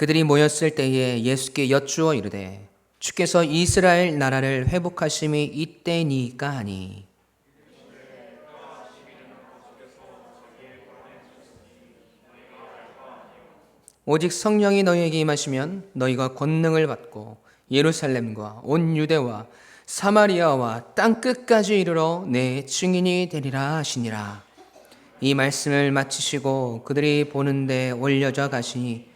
그들이 모였을 때에 예수께 여쭈어 이르되 주께서 이스라엘 나라를 회복하심이 이때니까 하니 오직 성령이 너희에게 임하시면 너희가 권능을 받고 예루살렘과 온 유대와 사마리아와 땅 끝까지 이르러 내 증인이 되리라 하시니라. 이 말씀을 마치시고 그들이 보는데 올려져 가시니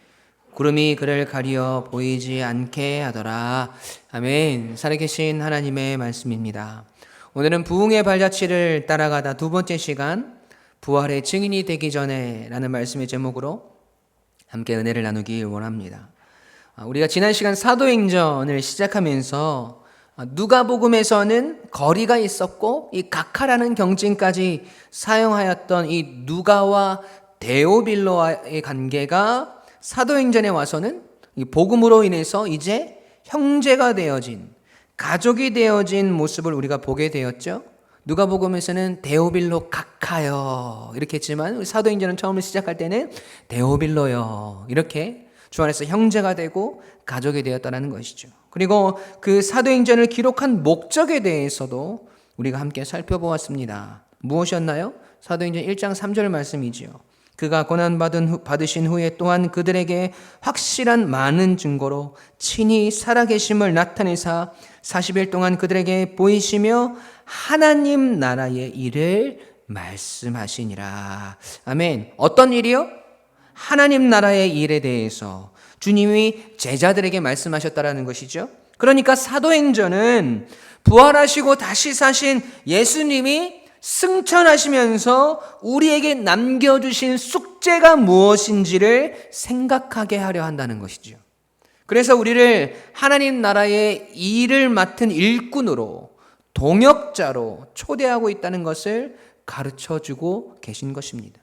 구름이 그를 가리어 보이지 않게 하더라. 아멘. 살아계신 하나님의 말씀입니다. 오늘은 부흥의 발자취를 따라가다 두 번째 시간, 부활의 증인이 되기 전에 라는 말씀의 제목으로 함께 은혜를 나누기 원합니다. 우리가 지난 시간 사도행전을 시작하면서 누가복음에서는 거리가 있었고 이 각하라는 경칭까지 사용하였던 이 누가와 데오빌로와의 관계가 사도행전에 와서는 이 복음으로 인해서 이제 형제가 되어진, 가족이 되어진 모습을 우리가 보게 되었죠. 누가복음에서는 데오빌로 각하여 이렇게 했지만 사도행전은 처음에 시작할 때는 데오빌로여 이렇게 주 안에서 형제가 되고 가족이 되었다는 것이죠. 그리고 그 사도행전을 기록한 목적에 대해서도 우리가 함께 살펴보았습니다. 무엇이었나요? 사도행전 1장 3절 말씀이지요. 그가 고난받으신 후에 또한 그들에게 확실한 많은 증거로 친히 살아계심을 나타내사 40일 동안 그들에게 보이시며 하나님 나라의 일을 말씀하시니라. 아멘. 어떤 일이요? 하나님 나라의 일에 대해서 주님이 제자들에게 말씀하셨다라는 것이죠. 그러니까 사도행전은 부활하시고 다시 사신 예수님이 승천하시면서 우리에게 남겨주신 숙제가 무엇인지를 생각하게 하려 한다는 것이죠. 그래서 우리를 하나님 나라의 일을 맡은 일꾼으로, 동역자로 초대하고 있다는 것을 가르쳐주고 계신 것입니다.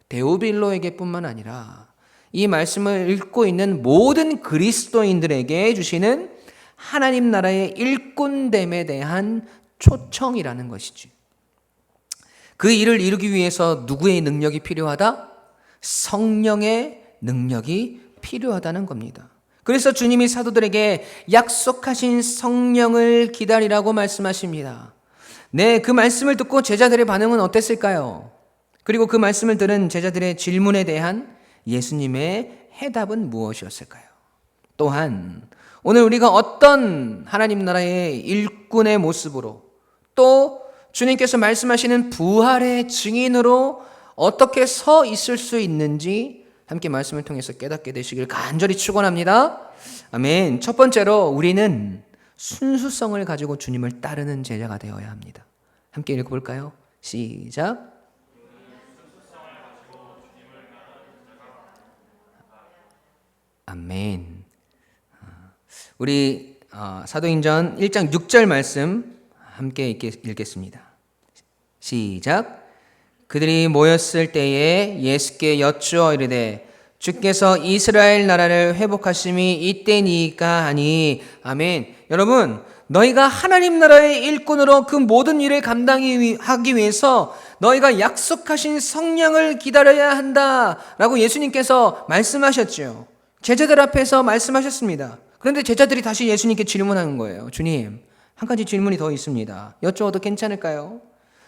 데오빌로에게 뿐만 아니라 이 말씀을 읽고 있는 모든 그리스도인들에게 주시는 하나님 나라의 일꾼됨에 대한 초청이라는 것이지. 그 일을 이루기 위해서 누구의 능력이 필요하다? 성령의 능력이 필요하다는 겁니다. 그래서 주님이 사도들에게 약속하신 성령을 기다리라고 말씀하십니다. 네, 그 말씀을 듣고 제자들의 반응은 어땠을까요? 그리고 그 말씀을 들은 제자들의 질문에 대한 예수님의 해답은 무엇이었을까요? 또한 오늘 우리가 어떤 하나님 나라의 일꾼의 모습으로 또 주님께서 말씀하시는 부활의 증인으로 어떻게 서 있을 수 있는지 함께 말씀을 통해서 깨닫게 되시길 간절히 축원합니다. 아멘. 첫 번째로 우리는 순수성을 가지고 주님을 따르는 제자가 되어야 합니다. 함께 읽어볼까요? 시작. 아멘. 우리 사도행전 1장 6절 말씀 함께 읽겠습니다. 시작. 그들이 모였을 때에 예수께 여쭈어 이르되 주께서 이스라엘 나라를 회복하심이 이때니까 하니. 아멘. 여러분, 너희가 하나님 나라의 일꾼으로 그 모든 일을 감당하기 위해서 너희가 약속하신 성령을 기다려야 한다라고 예수님께서 말씀하셨죠. 제자들 앞에서 말씀하셨습니다. 그런데 제자들이 다시 예수님께 질문하는 거예요. 주님, 한 가지 질문이 더 있습니다. 여쭤봐도 괜찮을까요?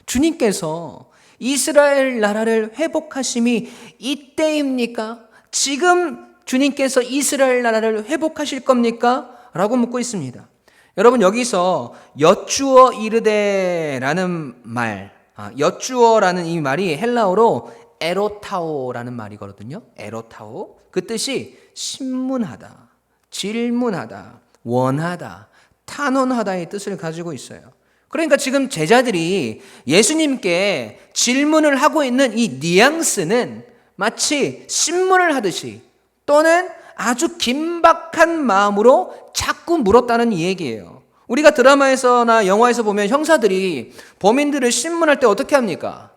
주님께서 이스라엘 나라를 회복하심이 이때입니까? 지금 주님께서 이스라엘 나라를 회복하실 겁니까? 라고 묻고 있습니다. 여러분, 여기서 여쭈어 이르되라는 말, 여쭈어라는 이 말이 헬라어로 에로타오라는 말이거든요. 에로타오. 그 뜻이 신문하다, 질문하다, 원하다, 탄원하다의 뜻을 가지고 있어요. 그러니까 지금 제자들이 예수님께 질문을 하고 있는 이 뉘앙스는 마치 신문을 하듯이 또는 아주 긴박한 마음으로 자꾸 물었다는 얘기예요. 우리가 드라마에서나 영화에서 보면 형사들이 범인들을 신문할 때 어떻게 합니까?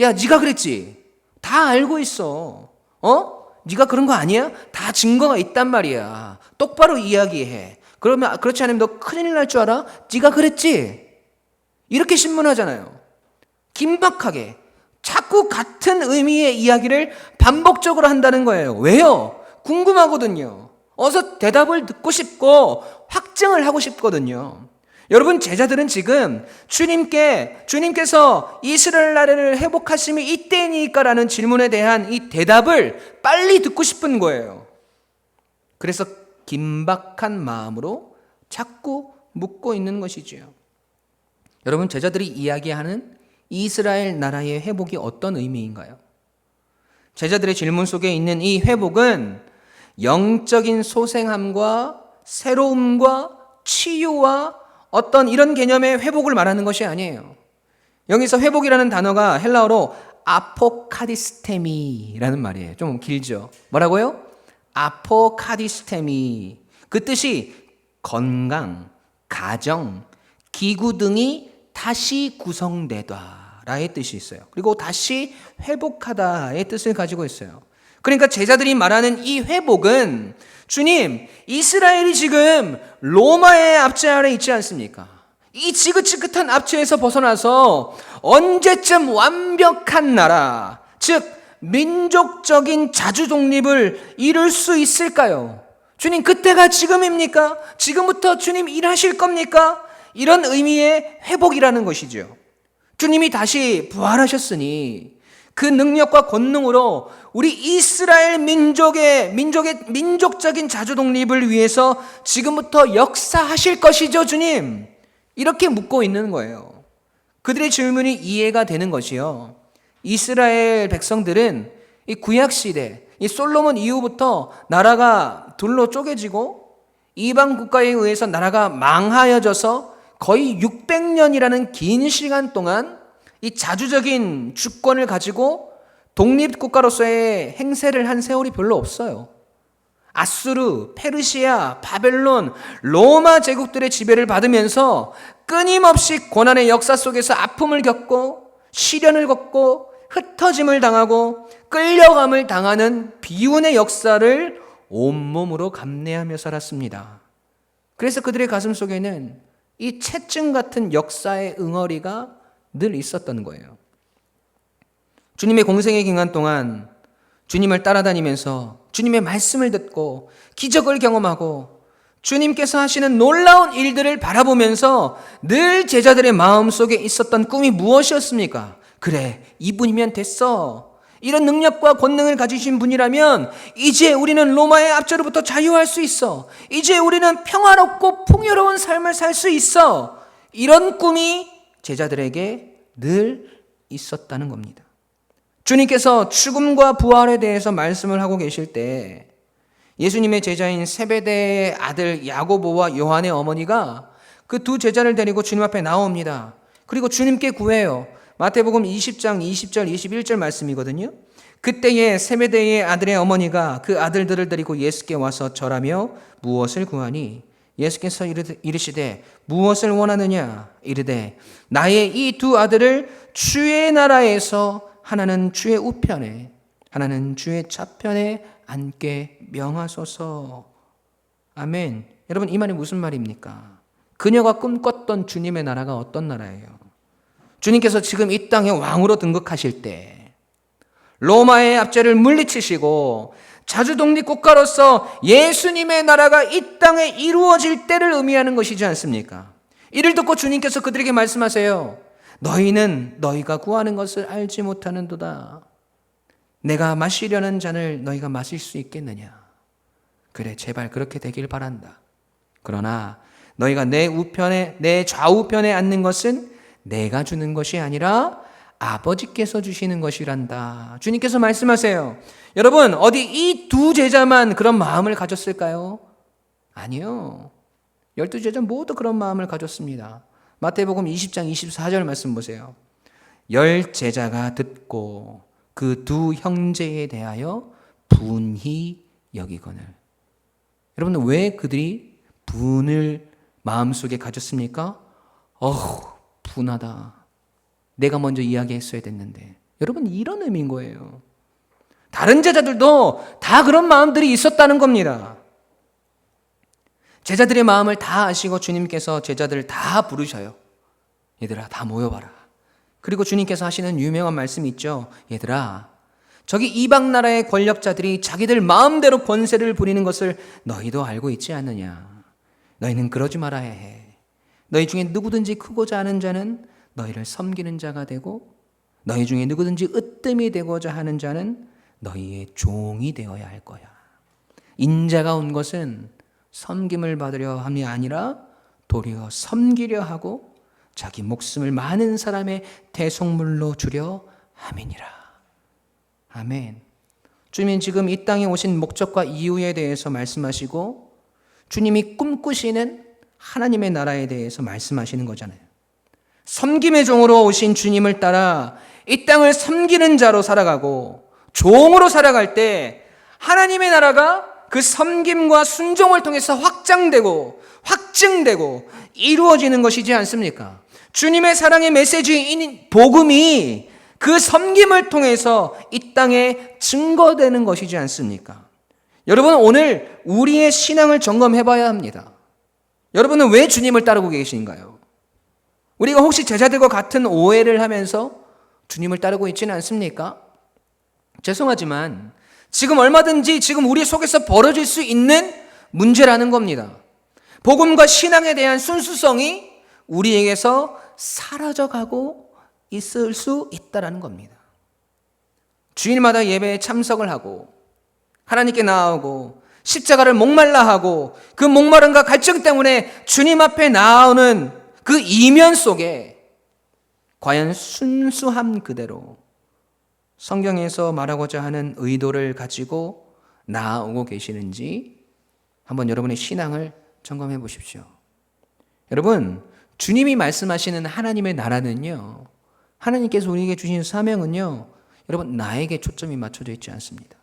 야, 네가 그랬지? 다 알고 있어. 네가 그런 거 아니야? 다 증거가 있단 말이야. 똑바로 이야기해. 그러면 그렇지 않으면 너 큰일 날 줄 알아? 네가 그랬지? 이렇게 신문하잖아요. 긴박하게 자꾸 같은 의미의 이야기를 반복적으로 한다는 거예요. 왜요? 궁금하거든요. 어서 대답을 듣고 싶고 확증을 하고 싶거든요. 여러분, 제자들은 지금 주님께서 이스라엘 나라를 회복하심이 이때니까라는 질문에 대한 이 대답을 빨리 듣고 싶은 거예요. 그래서 긴박한 마음으로 자꾸 묻고 있는 것이지요. 여러분, 제자들이 이야기하는 이스라엘 나라의 회복이 어떤 의미인가요? 제자들의 질문 속에 있는 이 회복은 영적인 소생함과 새로움과 치유와 어떤 이런 개념의 회복을 말하는 것이 아니에요. 여기서 회복이라는 단어가 헬라어로 아포카디스테미라는 말이에요. 좀 길죠. 뭐라고요? 아포카디스테미. 그 뜻이 건강, 가정, 기구 등이 다시 구성되다라의 뜻이 있어요. 그리고 다시 회복하다의 뜻을 가지고 있어요. 그러니까 제자들이 말하는 이 회복은 주님, 이스라엘이 지금 로마의 압제 아래 있지 않습니까? 이 지긋지긋한 압제에서 벗어나서 언제쯤 완벽한 나라, 즉 민족적인 자주 독립을 이룰 수 있을까요? 주님, 그때가 지금입니까? 지금부터 주님 일하실 겁니까? 이런 의미의 회복이라는 것이죠. 주님이 다시 부활하셨으니 그 능력과 권능으로 우리 이스라엘 민족적인 자주 독립을 위해서 지금부터 역사하실 것이죠, 주님. 이렇게 묻고 있는 거예요. 그들의 질문이 이해가 되는 것이요. 이스라엘 백성들은 이 구약 시대, 이 솔로몬 이후부터 나라가 둘로 쪼개지고 이방 국가에 의해서 나라가 망하여져서 거의 600년이라는 긴 시간 동안 이 자주적인 주권을 가지고 독립국가로서의 행세를 한 세월이 별로 없어요. 아수르, 페르시아, 바벨론, 로마 제국들의 지배를 받으면서 끊임없이 고난의 역사 속에서 아픔을 겪고 시련을 겪고 흩어짐을 당하고 끌려감을 당하는 비운의 역사를 온몸으로 감내하며 살았습니다. 그래서 그들의 가슴 속에는 이 채증 같은 역사의 응어리가 늘 있었던 거예요. 주님의 공생의 기간 동안 주님을 따라다니면서 주님의 말씀을 듣고 기적을 경험하고 주님께서 하시는 놀라운 일들을 바라보면서 늘 제자들의 마음속에 있었던 꿈이 무엇이었습니까? 그래, 이분이면 됐어. 이런 능력과 권능을 가지신 분이라면 이제 우리는 로마의 압제로부터 자유할 수 있어. 이제 우리는 평화롭고 풍요로운 삶을 살 수 있어. 이런 꿈이 제자들에게 늘 있었다는 겁니다. 주님께서 죽음과 부활에 대해서 말씀을 하고 계실 때 예수님의 제자인 세베대의 아들 야고보와 요한의 어머니가 그 두 제자를 데리고 주님 앞에 나옵니다. 그리고 주님께 구해요. 마태복음 20장 20절 21절 말씀이거든요. 그때에 세베대의 아들의 어머니가 그 아들들을 데리고 예수께 와서 절하며 무엇을 구하니 예수께서 이르시되 무엇을 원하느냐 이르되 나의 이 두 아들을 주의 나라에서 하나는 주의 우편에 하나는 주의 좌편에 앉게 명하소서. 아멘. 여러분, 이 말이 무슨 말입니까? 그녀가 꿈꿨던 주님의 나라가 어떤 나라예요? 주님께서 지금 이 땅에 왕으로 등극하실 때 로마의 압제를 물리치시고 자주독립 국가로서 예수님의 나라가 이 땅에 이루어질 때를 의미하는 것이지 않습니까? 이를 듣고 주님께서 그들에게 말씀하세요. 너희는 너희가 구하는 것을 알지 못하는도다. 내가 마시려는 잔을 너희가 마실 수 있겠느냐? 그래, 제발 그렇게 되길 바란다. 그러나 너희가 내 좌우편에 앉는 것은 내가 주는 것이 아니라 아버지께서 주시는 것이란다. 주님께서 말씀하세요. 여러분, 어디 이 두 제자만 그런 마음을 가졌을까요? 아니요. 12제자 모두 그런 마음을 가졌습니다. 마태복음 20장 24절 말씀 보세요. 10제자가 듣고 그 두 형제에 대하여 분히 여기거늘. 여러분, 왜 그들이 분을 마음속에 가졌습니까? 분하다. 내가 먼저 이야기했어야 됐는데. 여러분, 이런 의미인 거예요. 다른 제자들도 다 그런 마음들이 있었다는 겁니다. 제자들의 마음을 다 아시고 주님께서 제자들을 다 부르셔요. 얘들아, 다 모여봐라. 그리고 주님께서 하시는 유명한 말씀이 있죠. 얘들아, 저기 이방 나라의 권력자들이 자기들 마음대로 권세를 부리는 것을 너희도 알고 있지 않느냐. 너희는 그러지 말아야 해. 너희 중에 누구든지 크고자 하는 자는 너희를 섬기는 자가 되고, 너희 중에 누구든지 으뜸이 되고자 하는 자는 너희의 종이 되어야 할 거야. 인자가 온 것은 섬김을 받으려 함이 아니라 도리어 섬기려 하고 자기 목숨을 많은 사람의 대속물로 주려 함이니라. 아멘. 주님은 지금 이 땅에 오신 목적과 이유에 대해서 말씀하시고, 주님이 꿈꾸시는 하나님의 나라에 대해서 말씀하시는 거잖아요. 섬김의 종으로 오신 주님을 따라 이 땅을 섬기는 자로 살아가고 종으로 살아갈 때 하나님의 나라가 그 섬김과 순종을 통해서 확장되고 확증되고 이루어지는 것이지 않습니까? 주님의 사랑의 메시지인 복음이 그 섬김을 통해서 이 땅에 증거되는 것이지 않습니까? 여러분, 오늘 우리의 신앙을 점검해 봐야 합니다. 여러분은 왜 주님을 따르고 계신가요? 우리가 혹시 제자들과 같은 오해를 하면서 주님을 따르고 있지는 않습니까? 죄송하지만 지금 얼마든지 지금 우리 속에서 벌어질 수 있는 문제라는 겁니다. 복음과 신앙에 대한 순수성이 우리에게서 사라져가고 있을 수 있다는 겁니다. 주일마다 예배에 참석을 하고 하나님께 나아오고 십자가를 목말라 하고 그 목마름과 갈증 때문에 주님 앞에 나오는 그 이면 속에 과연 순수함 그대로 성경에서 말하고자 하는 의도를 가지고 나아오고 계시는지 한번 여러분의 신앙을 점검해 보십시오. 여러분, 주님이 말씀하시는 하나님의 나라는요, 하나님께서 우리에게 주신 사명은요, 여러분, 나에게 초점이 맞춰져 있지 않습니다.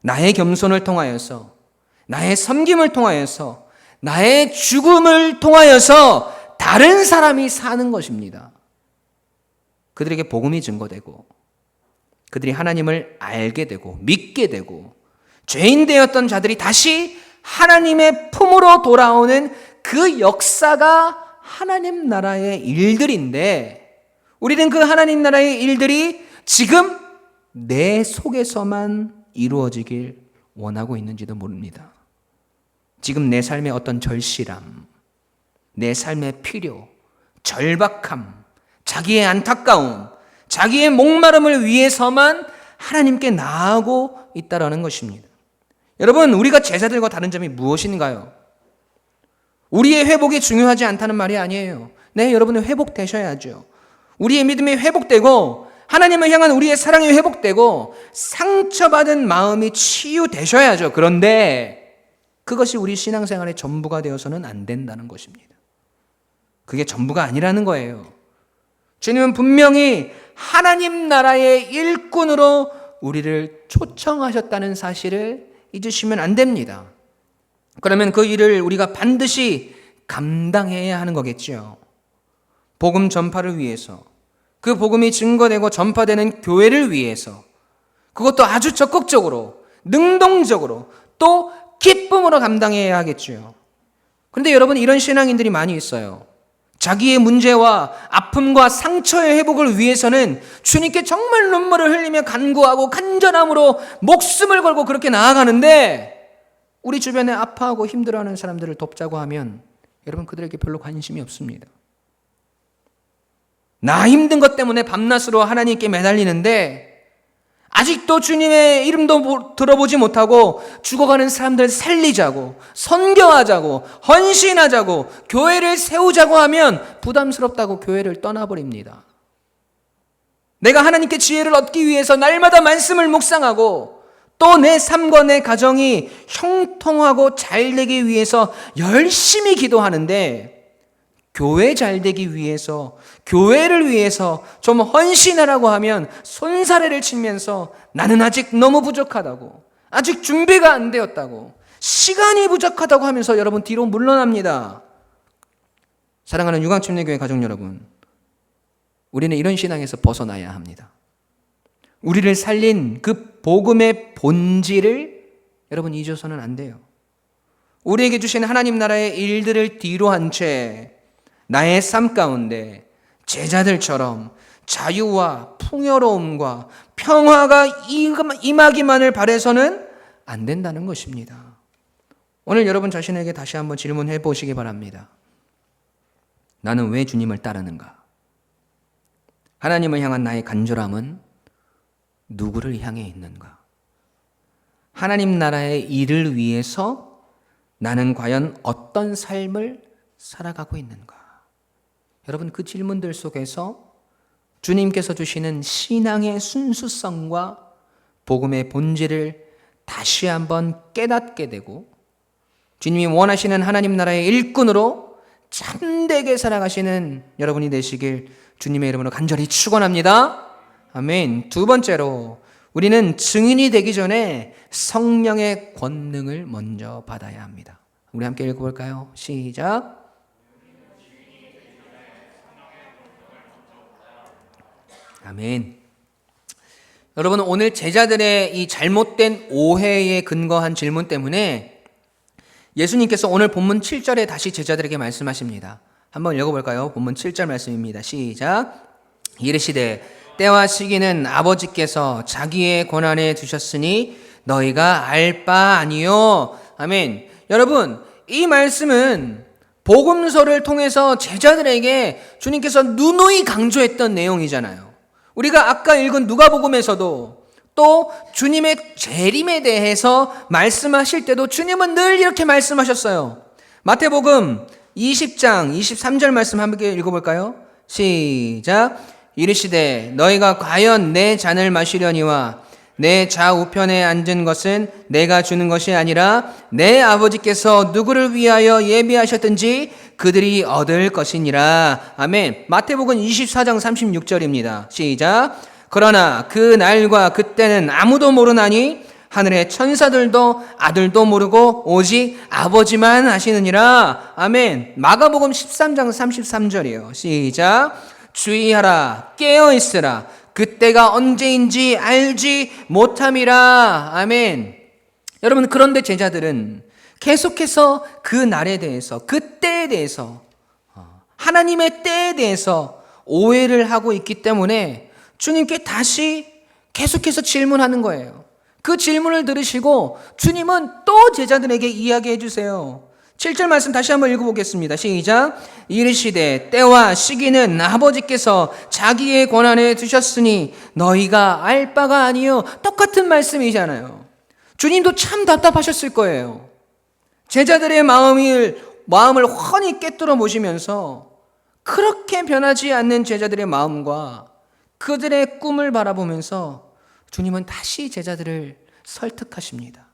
나의 겸손을 통하여서, 나의 섬김을 통하여서, 나의 죽음을 통하여서 다른 사람이 사는 것입니다. 그들에게 복음이 증거되고 그들이 하나님을 알게 되고 믿게 되고 죄인 되었던 자들이 다시 하나님의 품으로 돌아오는 그 역사가 하나님 나라의 일들인데, 우리는 그 하나님 나라의 일들이 지금 내 속에서만 이루어지길 원하고 있는지도 모릅니다. 지금 내 삶의 어떤 절실함, 내 삶의 필요, 절박함, 자기의 안타까움, 자기의 목마름을 위해서만 하나님께 나아가고 있다는 것입니다. 여러분, 우리가 제자들과 다른 점이 무엇인가요? 우리의 회복이 중요하지 않다는 말이 아니에요. 네, 여러분은 회복되셔야죠. 우리의 믿음이 회복되고 하나님을 향한 우리의 사랑이 회복되고 상처받은 마음이 치유되셔야죠. 그런데 그것이 우리 신앙생활의 전부가 되어서는 안 된다는 것입니다. 그게 전부가 아니라는 거예요. 주님은 분명히 하나님 나라의 일꾼으로 우리를 초청하셨다는 사실을 잊으시면 안 됩니다. 그러면 그 일을 우리가 반드시 감당해야 하는 거겠죠. 복음 전파를 위해서, 그 복음이 증거되고 전파되는 교회를 위해서, 그것도 아주 적극적으로, 능동적으로, 또 기쁨으로 감당해야 하겠죠. 그런데 여러분, 이런 신앙인들이 많이 있어요. 자기의 문제와 아픔과 상처의 회복을 위해서는 주님께 정말 눈물을 흘리며 간구하고 간절함으로 목숨을 걸고 그렇게 나아가는데, 우리 주변에 아파하고 힘들어하는 사람들을 돕자고 하면 여러분, 그들에게 별로 관심이 없습니다. 나 힘든 것 때문에 밤낮으로 하나님께 매달리는데 아직도 주님의 이름도 들어보지 못하고 죽어가는 사람들 살리자고, 선교하자고, 헌신하자고, 교회를 세우자고 하면 부담스럽다고 교회를 떠나버립니다. 내가 하나님께 지혜를 얻기 위해서 날마다 말씀을 묵상하고 또 내 삶과 내 가정이 형통하고 잘 되기 위해서 열심히 기도하는데, 교회 잘 되기 위해서, 교회를 위해서 좀 헌신하라고 하면 손사래를 치면서 나는 아직 너무 부족하다고, 아직 준비가 안 되었다고, 시간이 부족하다고 하면서 여러분 뒤로 물러납니다. 사랑하는 유광침례교회 가족 여러분, 우리는 이런 신앙에서 벗어나야 합니다. 우리를 살린 그 복음의 본질을 여러분 잊어서는 안 돼요. 우리에게 주신 하나님 나라의 일들을 뒤로 한 채 나의 삶 가운데 제자들처럼 자유와 풍요로움과 평화가 임하기만을 바라서는 안 된다는 것입니다. 오늘 여러분 자신에게 다시 한번 질문해 보시기 바랍니다. 나는 왜 주님을 따르는가? 하나님을 향한 나의 간절함은 누구를 향해 있는가? 하나님 나라의 일을 위해서 나는 과연 어떤 삶을 살아가고 있는가? 여러분, 그 질문들 속에서 주님께서 주시는 신앙의 순수성과 복음의 본질을 다시 한번 깨닫게 되고 주님이 원하시는 하나님 나라의 일꾼으로 참되게 살아가시는 여러분이 되시길 주님의 이름으로 간절히 축원합니다. 아멘. 두 번째로 우리는 증인이 되기 전에 성령의 권능을 먼저 받아야 합니다. 우리 함께 읽어볼까요? 시작. 아멘. 여러분, 오늘 제자들의 이 잘못된 오해에 근거한 질문 때문에 예수님께서 오늘 본문 7절에 다시 제자들에게 말씀하십니다. 한번 읽어볼까요? 본문 7절 말씀입니다. 시작. 이르시되 때와 시기는 아버지께서 자기의 권한에 두셨으니 너희가 알 바 아니요. 아멘. 여러분, 이 말씀은 복음서를 통해서 제자들에게 주님께서 누누이 강조했던 내용이잖아요. 우리가 아까 읽은 누가복음에서도 또 주님의 재림에 대해서 말씀하실 때도 주님은 늘 이렇게 말씀하셨어요. 마태복음 20장 23절 말씀 함께 읽어볼까요? 시작. 이르시되 너희가 과연 내 잔을 마시려니와 내 좌우편에 앉은 것은 내가 주는 것이 아니라 내 아버지께서 누구를 위하여 예비하셨든지 그들이 얻을 것이니라. 아멘. 마태복음 24장 36절입니다. 시작. 그러나 그 날과 그때는 아무도 모르나니 하늘의 천사들도 아들도 모르고 오직 아버지만 아시느니라. 아멘. 마가복음 13장 33절이에요. 시작. 주의하라, 깨어있으라. 그때가 언제인지 알지 못함이라. 아멘. 여러분, 그런데 제자들은 계속해서 그 날에 대해서, 그 때에 대해서, 하나님의 때에 대해서 오해를 하고 있기 때문에 주님께 다시 계속해서 질문하는 거예요. 그 질문을 들으시고 주님은 또 제자들에게 이야기해 주세요. 7절 말씀 다시 한번 읽어보겠습니다. 시작. 이르시되 때와 시기는 아버지께서 자기의 권한에 두셨으니 너희가 알 바가 아니요. 똑같은 말씀이잖아요. 주님도 참 답답하셨을 거예요. 제자들의 마음을 훤히 꿰뚫어 보시면서 그렇게 변하지 않는 제자들의 마음과 그들의 꿈을 바라보면서 주님은 다시 제자들을 설득하십니다.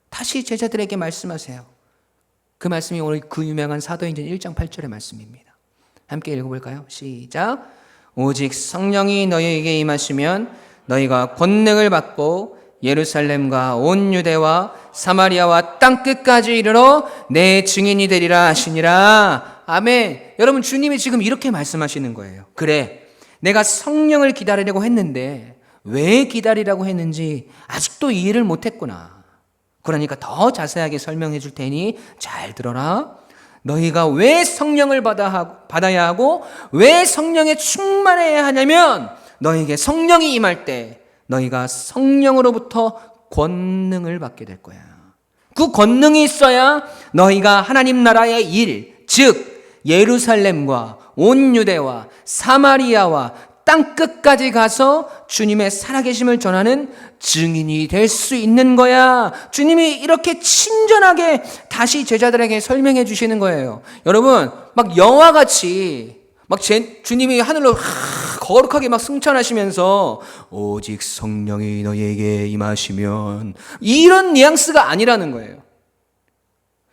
다시 제자들에게 말씀하세요. 그 말씀이 오늘 그 유명한 사도행전 1장 8절의 말씀입니다. 함께 읽어볼까요? 시작. 오직 성령이 너희에게 임하시면 너희가 권능을 받고 예루살렘과 온 유대와 사마리아와 땅끝까지 이르러 내 증인이 되리라 하시니라. 아멘. 여러분, 주님이 지금 이렇게 말씀하시는 거예요. 그래, 내가 성령을 기다리려고 했는데 왜 기다리라고 했는지 아직도 이해를 못했구나. 그러니까 더 자세하게 설명해 줄 테니 잘 들어라. 너희가 왜 성령을 받아야 하고 왜 성령에 충만해야 하냐면 너희에게 성령이 임할 때 너희가 성령으로부터 권능을 받게 될 거야. 그 권능이 있어야 너희가 하나님 나라의 일, 즉 예루살렘과 온 유대와 사마리아와 땅끝까지 가서 주님의 살아계심을 전하는 증인이 될 수 있는 거야. 주님이 이렇게 친절하게 다시 제자들에게 설명해 주시는 거예요. 여러분, 막 영화같이 주님이 하늘로 거룩하게 막 승천하시면서 오직 성령이 너희에게 임하시면 이런 뉘앙스가 아니라는 거예요.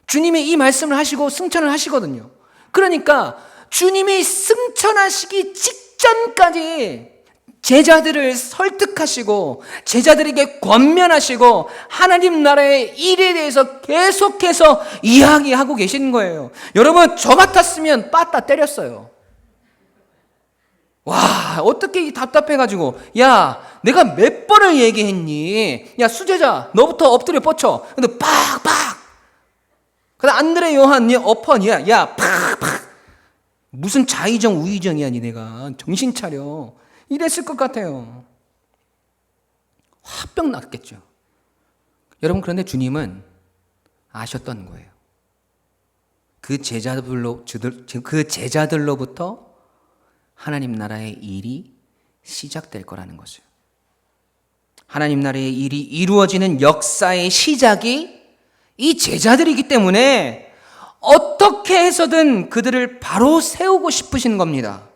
주님이 이 말씀을 하시고 승천을 하시거든요. 그러니까 주님이 승천하시기 직전까지 제자들을 설득하시고 제자들에게 권면하시고 하나님 나라의 일에 대해서 계속해서 이야기하고 계신 거예요. 여러분, 저 같았으면 빠따 때렸어요. 와, 어떻게 답답해가지고, 야, 내가 몇 번을 얘기했니? 야, 수제자, 너부터 엎드려 뻗쳐. 근데 팍팍. 근데 안드레 요한, 엎어니야. 야, 팍팍. 무슨 자의정 우의정이야, 니네가. 정신 차려. 이랬을 것 같아요. 화병 났겠죠. 여러분, 그런데 주님은 아셨던 거예요. 그 제자들로부터 하나님 나라의 일이 시작될 거라는 것을. 하나님 나라의 일이 이루어지는 역사의 시작이 이 제자들이기 때문에 어떻게 해서든 그들을 바로 세우고 싶으신 겁니다.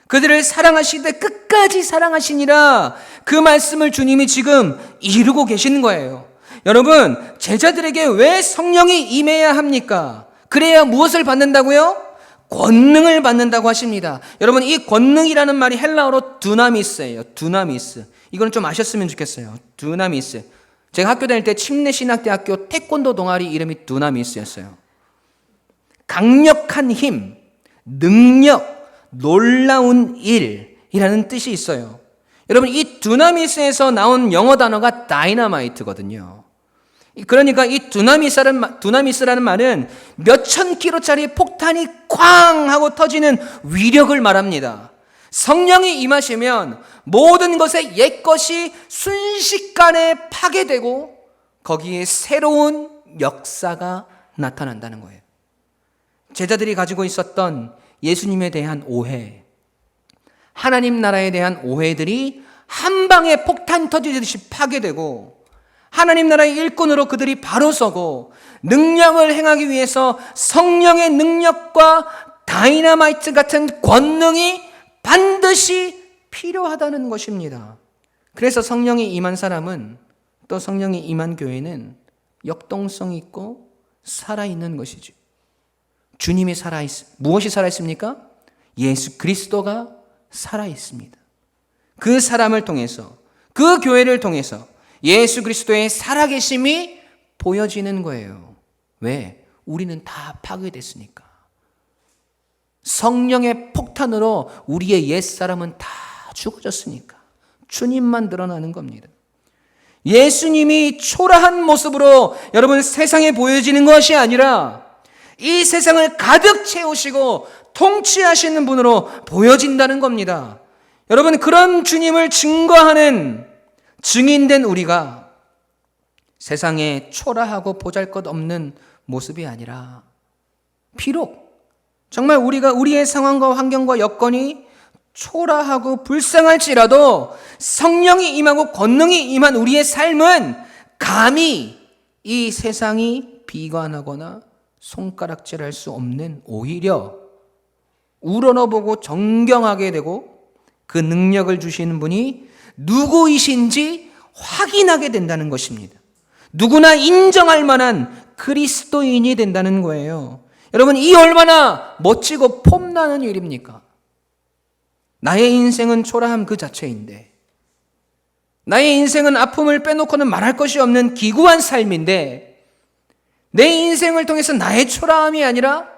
그들을 사랑하시되 끝까지 사랑하시니라, 그 말씀을 주님이 지금 이루고 계시는 거예요. 여러분, 제자들에게 왜 성령이 임해야 합니까? 그래야 무엇을 받는다고요? 권능을 받는다고 하십니다. 여러분, 이 권능이라는 말이 헬라어로 두나미스예요. 두나미스. 이거는 좀 아셨으면 좋겠어요. 두나미스. 제가 학교 다닐 때 침례신학대학교 태권도 동아리 이름이 두나미스였어요. 강력한 힘, 능력, 놀라운 일이라는 뜻이 있어요. 여러분, 이 두나미스에서 나온 영어 단어가 다이너마이트거든요. 그러니까 이 두나미스라는 말은 몇천 킬로짜리 폭탄이 쾅 하고 터지는 위력을 말합니다. 성령이 임하시면 모든 것의 옛것이 순식간에 파괴되고 거기에 새로운 역사가 나타난다는 거예요. 제자들이 가지고 있었던 예수님에 대한 오해, 하나님 나라에 대한 오해들이 한 방에 폭탄 터지듯이 파괴되고 하나님 나라의 일꾼으로 그들이 바로 서고 능력을 행하기 위해서 성령의 능력과 다이너마이트 같은 권능이 반드시 필요하다는 것입니다. 그래서 성령이 임한 사람은, 또 성령이 임한 교회는 역동성 있고 살아있는 것이죠. 주님이 무엇이 살아있습니까? 예수 그리스도가 살아있습니다. 그 사람을 통해서, 그 교회를 통해서 예수 그리스도의 살아계심이 보여지는 거예요. 왜? 우리는 다 파괴됐으니까. 성령의 폭탄으로 우리의 옛사람은 다 죽어졌으니까 주님만 드러나는 겁니다. 예수님이 초라한 모습으로 여러분 세상에 보여지는 것이 아니라 이 세상을 가득 채우시고 통치하시는 분으로 보여진다는 겁니다. 여러분, 그런 주님을 증거하는 증인된 우리가 세상에 초라하고 보잘것없는 모습이 아니라, 비록 정말 우리의 상황과 환경과 여건이 초라하고 불쌍할지라도 성령이 임하고 권능이 임한 우리의 삶은 감히 이 세상이 비관하거나 손가락질할 수 없는, 오히려 우러러보고 존경하게 되고 그 능력을 주시는 분이 누구이신지 확인하게 된다는 것입니다. 누구나 인정할 만한 그리스도인이 된다는 거예요. 여러분, 이 얼마나 멋지고 폼나는 일입니까? 나의 인생은 초라함 그 자체인데, 나의 인생은 아픔을 빼놓고는 말할 것이 없는 기구한 삶인데, 내 인생을 통해서 나의 초라함이 아니라,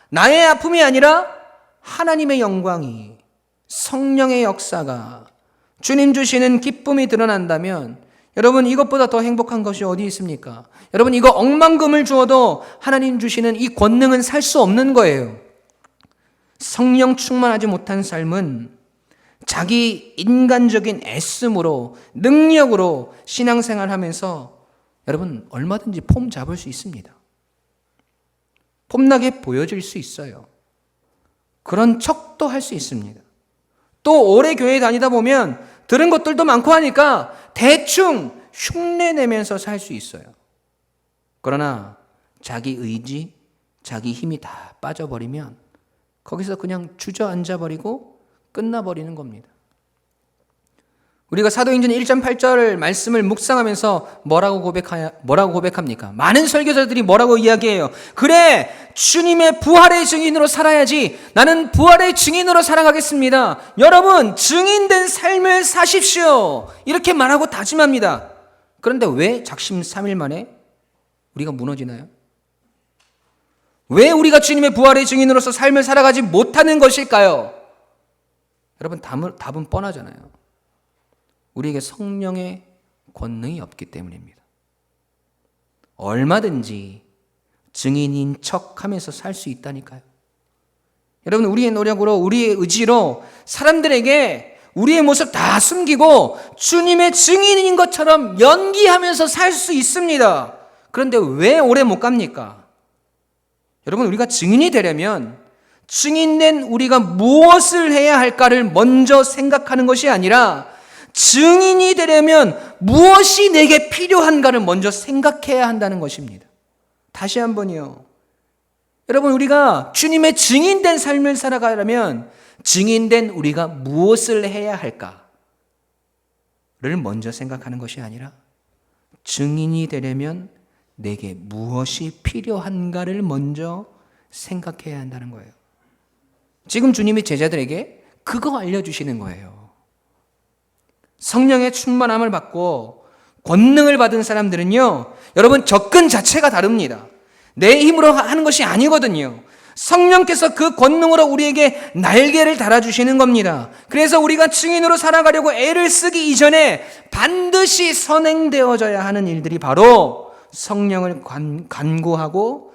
나의 아픔이 아니라 하나님의 영광이, 성령의 역사가, 주님 주시는 기쁨이 드러난다면 여러분, 이것보다 더 행복한 것이 어디 있습니까? 여러분, 이거 억만금을 주어도 하나님 주시는 이 권능은 살 수 없는 거예요. 성령 충만하지 못한 삶은 자기 인간적인 애씀으로, 능력으로 신앙생활하면서 여러분 얼마든지 폼 잡을 수 있습니다. 폼나게 보여질 수 있어요. 그런 척도 할 수 있습니다. 또 오래 교회 다니다 보면 들은 것들도 많고 하니까 대충 흉내내면서 살 수 있어요. 그러나 자기 의지, 자기 힘이 다 빠져버리면 거기서 그냥 주저앉아버리고 끝나버리는 겁니다. 우리가 사도행전 1장 8절 말씀을 묵상하면서 뭐라고 고백합니까? 많은 설교자들이 뭐라고 이야기해요? 그래, 주님의 부활의 증인으로 살아야지. 나는 부활의 증인으로 살아가겠습니다. 여러분, 증인된 삶을 사십시오. 이렇게 말하고 다짐합니다. 그런데 왜 작심 3일 만에 우리가 무너지나요? 왜 우리가 주님의 부활의 증인으로서 삶을 살아가지 못하는 것일까요? 여러분, 답은 뻔하잖아요. 우리에게 성령의 권능이 없기 때문입니다. 얼마든지 증인인 척하면서 살 수 있다니까요. 여러분, 우리의 노력으로, 우리의 의지로 사람들에게 우리의 모습 다 숨기고 주님의 증인인 것처럼 연기하면서 살 수 있습니다. 그런데 왜 오래 못 갑니까? 여러분, 우리가 증인이 되려면 증인된 우리가 무엇을 해야 할까를 먼저 생각하는 것이 아니라 증인이 되려면 무엇이 내게 필요한가를 먼저 생각해야 한다는 것입니다. 다시 한번요. 여러분, 우리가 주님의 증인된 삶을 살아가려면 증인된 우리가 무엇을 해야 할까를 먼저 생각하는 것이 아니라 증인이 되려면 내게 무엇이 필요한가를 먼저 생각해야 한다는 거예요. 지금 주님이 제자들에게 그거 알려주시는 거예요. 성령의 충만함을 받고 권능을 받은 사람들은요, 여러분, 접근 자체가 다릅니다. 내 힘으로 하는 것이 아니거든요. 성령께서 그 권능으로 우리에게 날개를 달아주시는 겁니다. 그래서 우리가 증인으로 살아가려고 애를 쓰기 이전에 반드시 선행되어져야 하는 일들이 바로 성령을 간구하고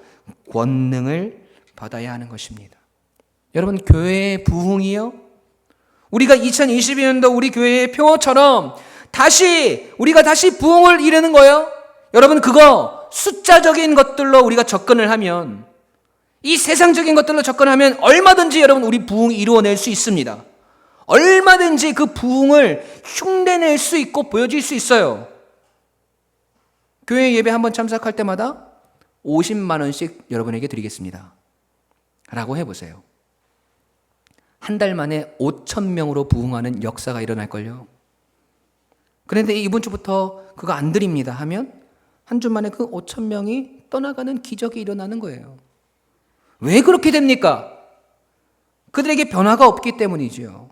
권능을 받아야 하는 것입니다. 여러분, 교회의 부흥이요, 우리가 2022년도 우리 교회의 표처럼 우리가 다시 부흥을 이루는 거예요. 여러분, 그거 숫자적인 것들로 우리가 접근을 하면, 이 세상적인 것들로 접근하면 얼마든지 여러분 우리 부흥 이루어낼 수 있습니다. 얼마든지 그 부흥을 흉내낼 수 있고 보여질 수 있어요. 교회 예배 한번 참석할 때마다 50만 원씩 여러분에게 드리겠습니다 라고 해보세요. 한 달 만에 5,000명으로 부흥하는 역사가 일어날걸요. 그런데 이번 주부터 그거 안 드립니다 하면 한 주 만에 그 5,000명이 떠나가는 기적이 일어나는 거예요. 왜 그렇게 됩니까? 그들에게 변화가 없기 때문이죠.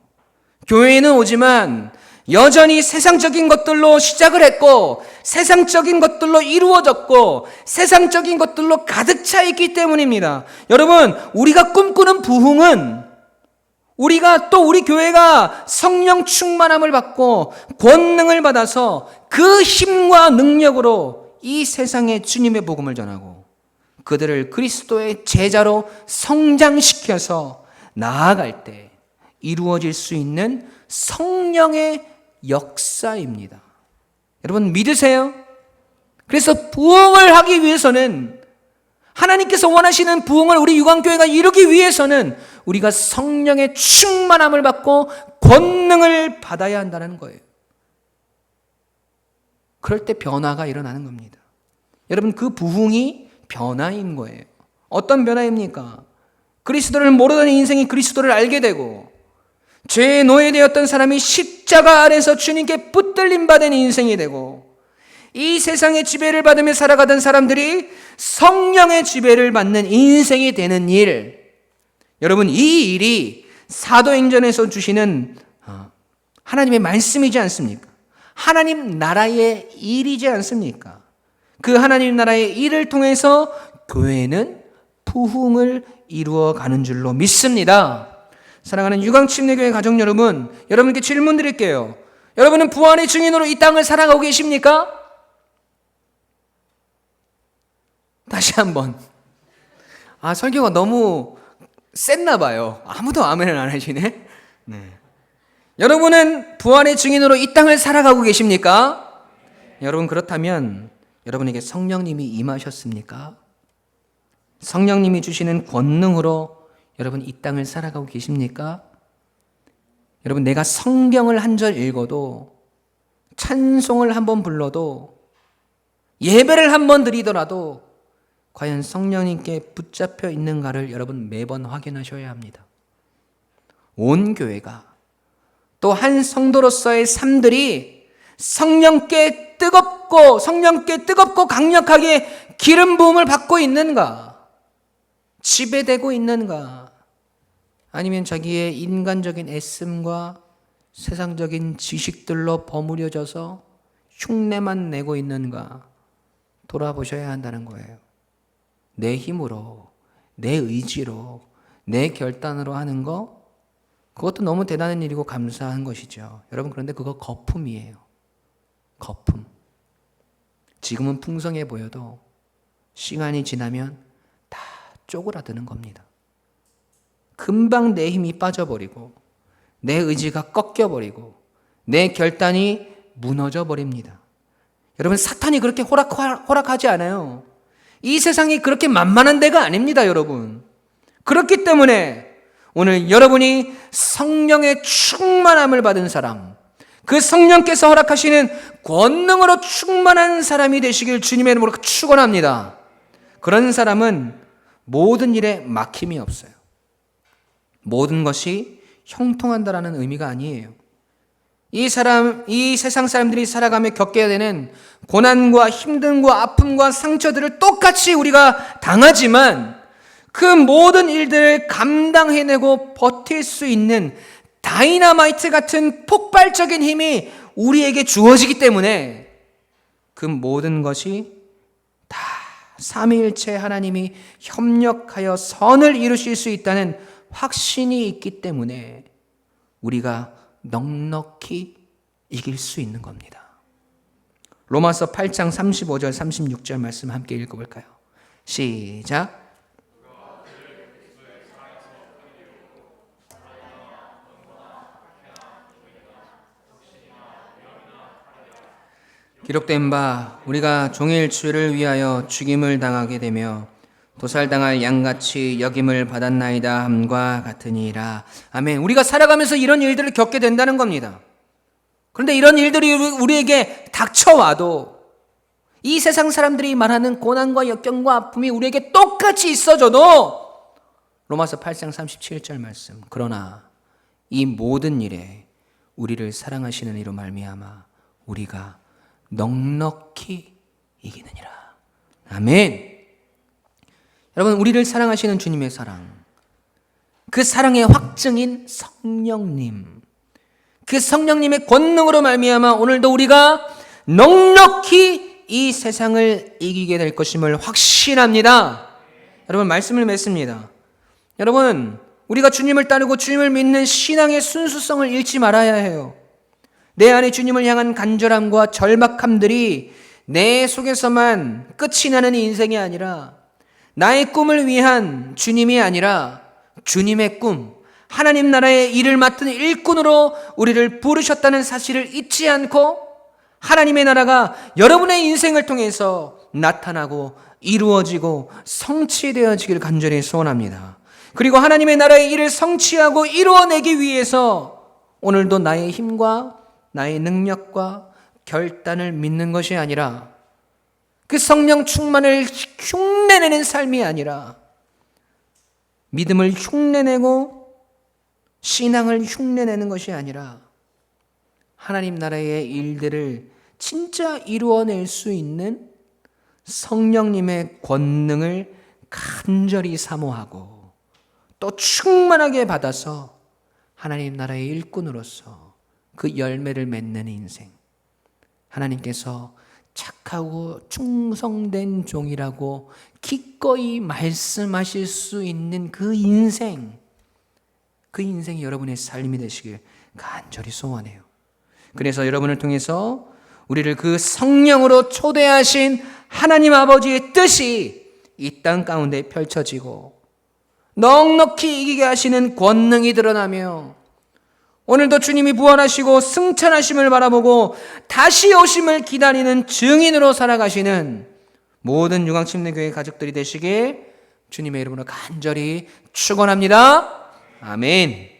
교회에는 오지만 여전히 세상적인 것들로 시작을 했고 세상적인 것들로 이루어졌고 세상적인 것들로 가득 차 있기 때문입니다. 여러분, 우리가 꿈꾸는 부흥은 우리가 또 우리 교회가 성령 충만함을 받고 권능을 받아서 그 힘과 능력으로 이 세상에 주님의 복음을 전하고 그들을 그리스도의 제자로 성장시켜서 나아갈 때 이루어질 수 있는 성령의 역사입니다. 여러분, 믿으세요? 그래서 부흥을 하기 위해서는, 하나님께서 원하시는 부흥을 우리 유광교회가 이루기 위해서는 우리가 성령의 충만함을 받고 권능을 받아야 한다는 거예요. 그럴 때 변화가 일어나는 겁니다. 여러분, 그 부흥이 변화인 거예요. 어떤 변화입니까? 그리스도를 모르던 인생이 그리스도를 알게 되고 죄의 노예되었던 사람이 십자가 아래서 주님께 붙들림 받은 인생이 되고 이 세상의 지배를 받으며 살아가던 사람들이 성령의 지배를 받는 인생이 되는 일, 여러분, 이 일이 사도행전에서 주시는 하나님의 말씀이지 않습니까? 하나님 나라의 일이지 않습니까? 그 하나님 나라의 일을 통해서 교회는 부흥을 이루어가는 줄로 믿습니다. 사랑하는 유광침례교회 가족 여러분, 여러분께 질문 드릴게요. 여러분은 부활의 증인으로 이 땅을 살아가고 계십니까? 다시 한번. 설교가 너무 셌나 봐요. 아무도 아멘을 안 하시네. 네. 여러분은 부활의 증인으로 이 땅을 살아가고 계십니까? 여러분, 그렇다면 여러분에게 성령님이 임하셨습니까? 성령님이 주시는 권능으로 여러분 이 땅을 살아가고 계십니까? 여러분, 내가 성경을 한 절 읽어도, 찬송을 한번 불러도, 예배를 한번 드리더라도 과연 성령님께 붙잡혀 있는가를 여러분 매번 확인하셔야 합니다. 온 교회가 또 한 성도로서의 삶들이 성령께 뜨겁고 강력하게 기름 부음을 받고 있는가? 지배되고 있는가? 아니면 자기의 인간적인 애씀과 세상적인 지식들로 버무려져서 흉내만 내고 있는가? 돌아보셔야 한다는 거예요. 내 힘으로, 내 의지로, 내 결단으로 하는 거, 그것도 너무 대단한 일이고 감사한 것이죠. 여러분, 그런데 그거 거품이에요. 거품. 지금은 풍성해 보여도 시간이 지나면 다 쪼그라드는 겁니다. 금방 내 힘이 빠져버리고 내 의지가 꺾여버리고 내 결단이 무너져 버립니다. 여러분, 사탄이 그렇게 허락하지 않아요. 이 세상이 그렇게 만만한 데가 아닙니다, 여러분. 그렇기 때문에 오늘 여러분이 성령의 충만함을 받은 사람, 그 성령께서 허락하시는 권능으로 충만한 사람이 되시길 주님의 이름으로 축원합니다. 그런 사람은 모든 일에 막힘이 없어요. 모든 것이 형통한다라는 의미가 아니에요. 이 세상 사람들이 살아가며 겪게 되는 고난과 힘듦과 아픔과 상처들을 똑같이 우리가 당하지만 그 모든 일들을 감당해내고 버틸 수 있는 다이너마이트 같은 폭발적인 힘이 우리에게 주어지기 때문에 그 모든 것이 다 삼위일체 하나님이 협력하여 선을 이루실 수 있다는 확신이 있기 때문에 우리가 넉넉히 이길 수 있는 겁니다. 로마서 8장 35절 36절 말씀 함께 읽어볼까요? 시작. 기록된 바 우리가 종일 주를 위하여 죽임을 당하게 되며 도살당할 양같이 여김을 받았나이다 함과 같으니라. 아멘. 우리가 살아가면서 이런 일들을 겪게 된다는 겁니다. 그런데 이런 일들이 우리에게 닥쳐와도 이 세상 사람들이 말하는 고난과 역경과 아픔이 우리에게 똑같이 있어져도 로마서 8장 37절 말씀, 그러나 이 모든 일에 우리를 사랑하시는 이로 말미암아 우리가 넉넉히 이기느니라. 아멘. 여러분, 우리를 사랑하시는 주님의 사랑, 그 사랑의 확증인 성령님, 그 성령님의 권능으로 말미암아 오늘도 우리가 넉넉히 이 세상을 이기게 될 것임을 확신합니다. 여러분, 말씀을 맺습니다. 여러분, 우리가 주님을 따르고 주님을 믿는 신앙의 순수성을 잃지 말아야 해요. 내 안에 주님을 향한 간절함과 절박함들이 내 속에서만 끝이 나는 인생이 아니라 나의 꿈을 위한 주님이 아니라 주님의 꿈, 하나님 나라의 일을 맡은 일꾼으로 우리를 부르셨다는 사실을 잊지 않고 하나님의 나라가 여러분의 인생을 통해서 나타나고 이루어지고 성취되어지길 간절히 소원합니다. 그리고 하나님의 나라의 일을 성취하고 이루어내기 위해서 오늘도 나의 힘과 나의 능력과 결단을 믿는 것이 아니라 그 성령 충만을 흉내내는 삶이 아니라 믿음을 흉내내고 신앙을 흉내내는 것이 아니라 하나님 나라의 일들을 진짜 이루어낼 수 있는 성령님의 권능을 간절히 사모하고 또 충만하게 받아서 하나님 나라의 일꾼으로서 그 열매를 맺는 인생, 하나님께서 착하고 충성된 종이라고 기꺼이 말씀하실 수 있는 그 인생이 여러분의 삶이 되시길 간절히 소원해요. 그래서 여러분을 통해서 우리를 그 성령으로 초대하신 하나님 아버지의 뜻이 이 땅 가운데 펼쳐지고 넉넉히 이기게 하시는 권능이 드러나며 오늘도 주님이 부활하시고 승천하심을 바라보고 다시 오심을 기다리는 증인으로 살아가시는 모든 유광침례교회 가족들이 되시길 주님의 이름으로 간절히 축원합니다. 아멘.